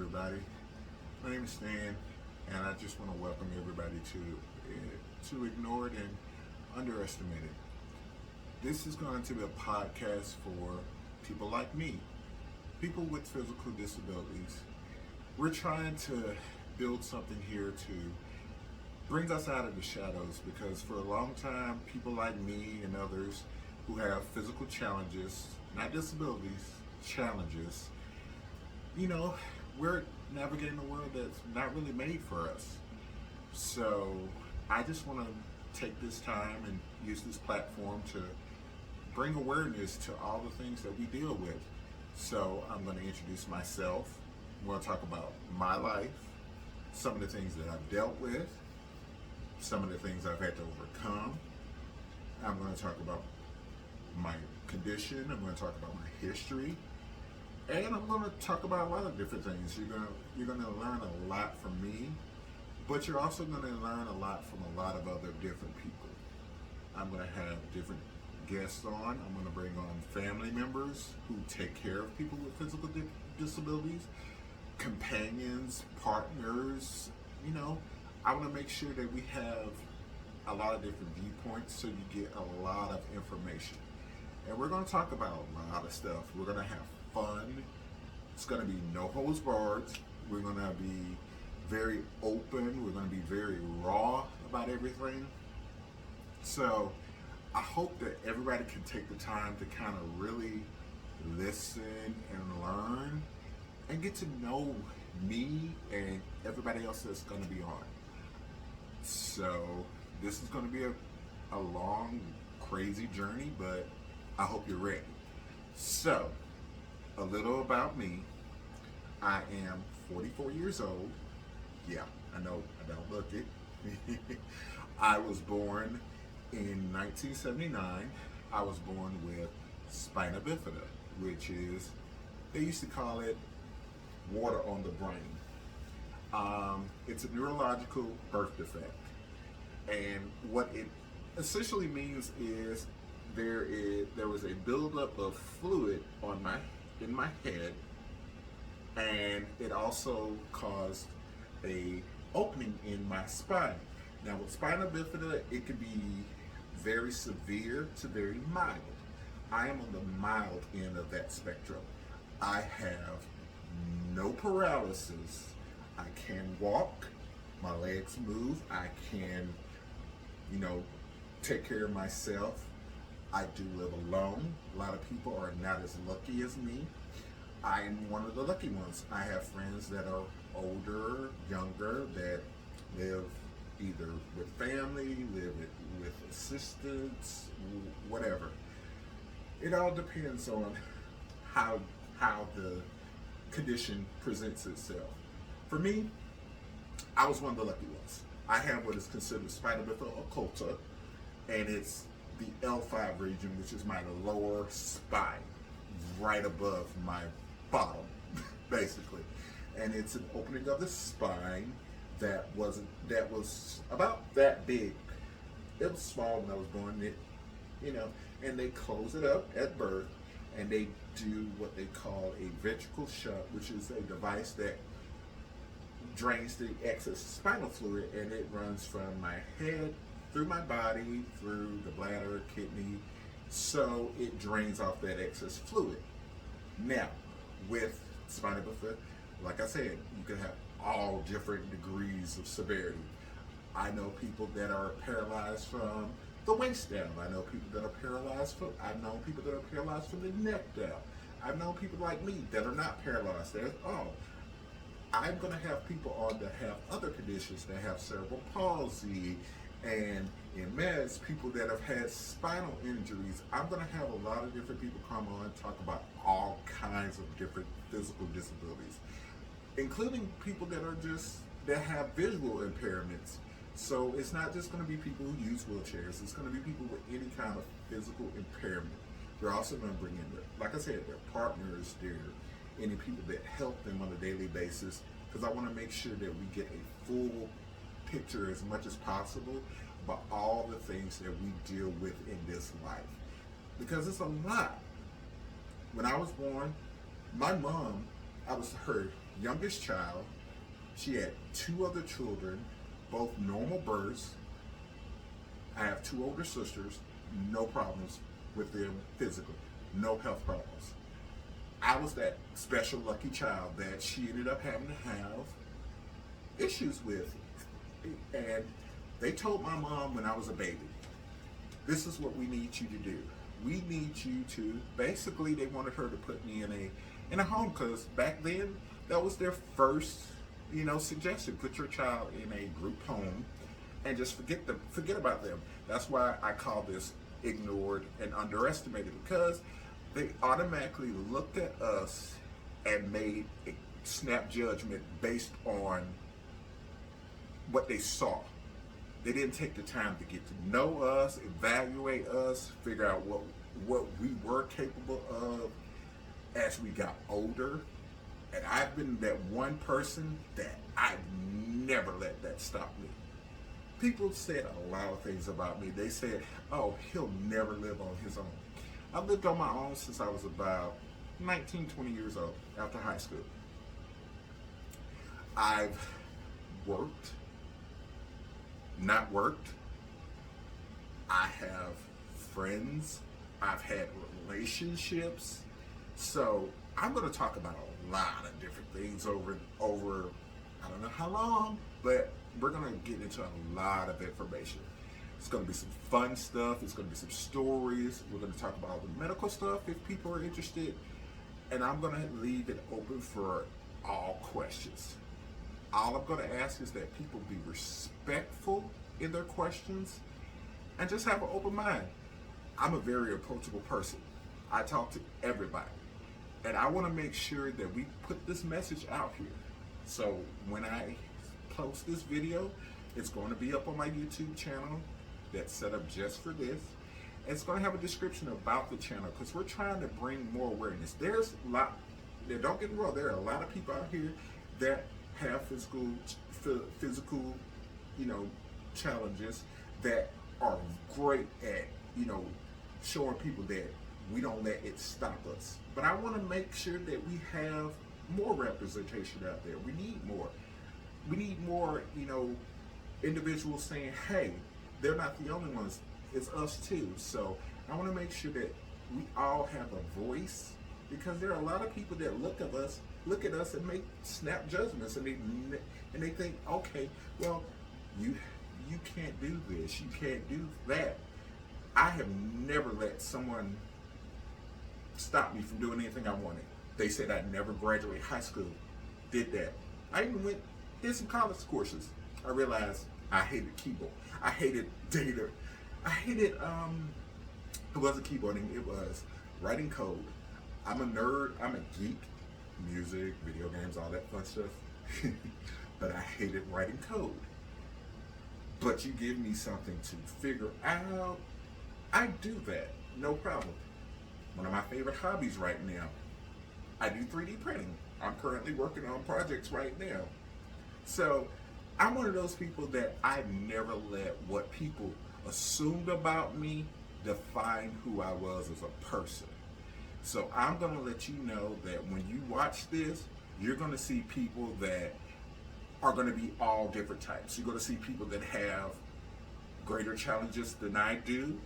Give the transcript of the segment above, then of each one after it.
everybody. My name is Stan, and I just want to welcome everybody to Ignored and Underestimated. This is going to be a podcast for people like me, people with physical disabilities. We're trying to build something here to bring us out of the shadows because for a long time, people like me and others who have physical challenges, not disabilities, challenges, we're navigating a world that's not really made for us. So I just want to take this time and use this platform to bring awareness to all the things that we deal with. So I'm going to introduce myself. I'm going to talk about my life, some of the things that I've dealt with, some of the things I've had to overcome. I'm going to talk about my condition. I'm going to talk about my history. And I'm going to talk about a lot of different things. You're going to learn a lot from me, but you're also going to learn a lot from a lot of other different people. I'm going to have different guests on. I'm going to bring on family members who take care of people with physical disabilities, companions, partners. I want to make sure that we have a lot of different viewpoints so you get a lot of information. And we're going to talk about a lot of stuff. We're going to have fun. It's going to be no holds barred. We're going to be very open. We're going to be very raw about everything. So I hope that everybody can take the time to kind of really listen and learn and get to know me and everybody else that's going to be on. So this is going to be a long, crazy journey, but I hope you're ready. So, a little about me. I am 44 years old. Yeah, I know I don't look it. I was born in 1979. I was born with spina bifida, which is, they used to call it water on the brain. It's a neurological birth defect. And what it essentially means is there was a buildup of fluid in my head, and it also caused a opening in my spine. Now with spina bifida, it can be very severe to very mild. I am on the mild end of that spectrum. I have no paralysis. I can walk, my legs move, I can, take care of myself. I do live alone. A lot of people are not as lucky as me. I am one of the lucky ones. I have friends that are older, younger, that live either with family, live with assistants, whatever. It all depends on how the condition presents itself. For me, I was one of the lucky ones. I have what is considered spina bifida occulta, and it's the L5 region, which is my lower spine, right above my bottom, basically. And it's an opening of the spine that was about that big. It was small when I was born, and they close it up at birth, and they do what they call a ventricle shunt, which is a device that drains the excess spinal fluid, and it runs from my head through my body, through the bladder, kidney, so it drains off that excess fluid. Now, with spina bifida, like I said, you can have all different degrees of severity. I know people that are paralyzed from the waist down. I know people that are paralyzed I've known people that are paralyzed from the neck down. I've known people like me that are not paralyzed at all. I'm going to have people on that have other conditions, that have cerebral palsy, and in MS, people that have had spinal injuries. I'm going to have a lot of different people come on and talk about all kinds of different physical disabilities, including people that have visual impairments. So it's not just going to be people who use wheelchairs. It's going to be people with any kind of physical impairment. We're also going to bring in, like I said, their partners, any people that help them on a daily basis, because I want to make sure that we get a full picture as much as possible about all the things that we deal with in this life, because it's a lot. When I was born, my mom I was her youngest child. She had two other children, both normal births. I have two older sisters, no problems with them physically, no health problems. I was that special lucky child that she ended up having to have issues with. And they told my mom when I was a baby, this is what we need you to do. We need you to, basically they wanted her to put me in a home, because back then that was their first, suggestion. Put your child in a group home and just forget about them. That's why I call this ignored and underestimated, because they automatically looked at us and made a snap judgment based on what they saw. They didn't take the time to get to know us, evaluate us, figure out what we were capable of as we got older. And I've been that one person that I've never let that stop me. People said a lot of things about me. They said, oh, he'll never live on his own. I lived on my own since I was about 19, 20 years old, after high school. I've worked, not worked. I have friends. I've had relationships. So I'm going to talk about a lot of different things over I don't know how long, but we're going to get into a lot of information. It's going to be some fun stuff. It's going to be some stories. We're going to talk about the medical stuff if people are interested. And I'm going to leave it open for all questions. All I'm going to ask is that people be respectful in their questions and just have an open mind. I'm a very approachable person. I talk to everybody. And I want to make sure that we put this message out here. So when I post this video, it's going to be up on my YouTube channel that's set up just for this. It's going to have a description about the channel, because we're trying to bring more awareness. There's a lot, don't get me wrong, there are a lot of people out here that have physical, challenges that are great at, showing people that we don't let it stop us. But I want to make sure that we have more representation out there. We need more. We need more, individuals saying, hey, they're not the only ones. It's us too. So I want to make sure that we all have a voice, because there are a lot of people that look at us and make snap judgments, and they think, okay, well, you can't do this, you can't do that. I have never let someone stop me from doing anything I wanted. They said I'd never graduate high school. Did that. I even did some college courses. I realized I hated keyboard. I hated data. I hated, it wasn't keyboarding, it was writing code. I'm a nerd, I'm a geek. Music, video games, all that fun stuff. But I hated writing code. But you give me something to figure out, I do that, no problem. One of my favorite hobbies right now, I do 3D printing. I'm currently working on projects right now. So I'm one of those people that I never let what people assumed about me define who I was as a person. So I'm going to let you know that when you watch this, you're going to see people that are going to be all different types. You're going to see people that have greater challenges than I do,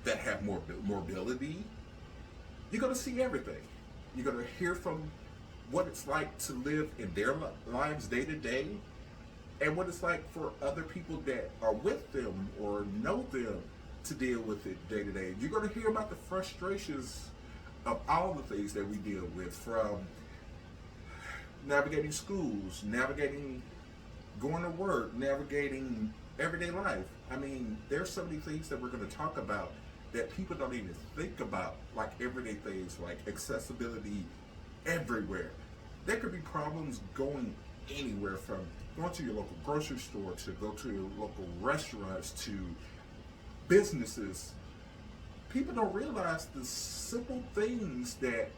that have more mobility. You're going to see everything. You're going to hear from what it's like to live in their lives day to day, and what it's like for other people that are with them or know them to deal with it day to day. You're going to hear about the frustrations of all the things that we deal with, from navigating schools, navigating going to work, navigating everyday life. I mean, there's so many things that we're going to talk about that people don't even think about, like everyday things, like accessibility everywhere. There could be problems going anywhere, from going to your local grocery store, to go to your local restaurants, to businesses. People don't realize the simple things that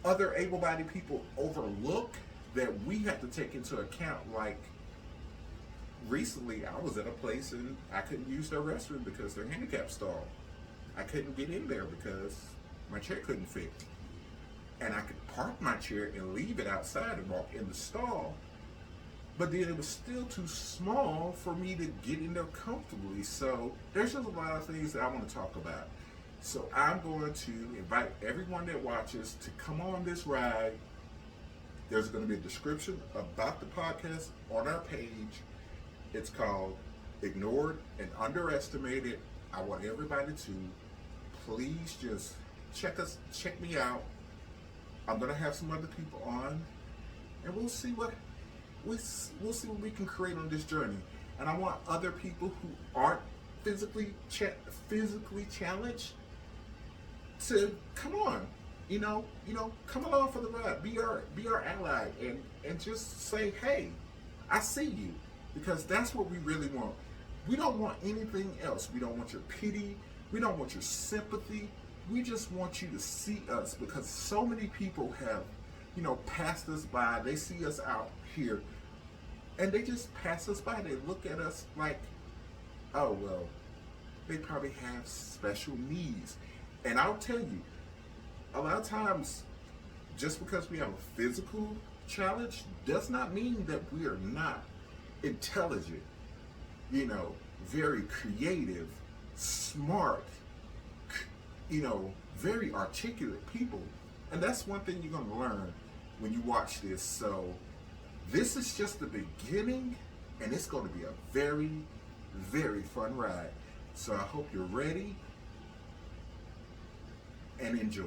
other able-bodied people overlook that we have to take into account. Like, recently I was at a place and I couldn't use their restroom because their handicap stall. I couldn't get in there because my chair couldn't fit. and I could park my chair and leave it outside and walk in the stall. But then it was still too small for me to get in there comfortably. So there's just a lot of things that I want to talk about. So I'm going to invite everyone that watches to come on this ride. There's going to be a description about the podcast on our page. It's called Ignored and Underestimated. I want everybody to please just check me out. I'm going to have some other people on, and we'll see what we can create on this journey. And I want other people who aren't physically challenged to come on. Come along for the ride. Be our ally, and just say, hey, I see you, because that's what we really want. We don't want anything else. We don't want your pity. We don't want your sympathy. We just want you to see us, because so many people have, passed us by. They see us out here, and they just pass us by. They look at us like, oh, well, they probably have special needs. And I'll tell you, a lot of times, just because we have a physical challenge does not mean that we are not intelligent, very creative, smart, very articulate people. And that's one thing you're going to learn when you watch this. So this is just the beginning, and it's going to be a very, very fun ride. So I hope you're ready and enjoy.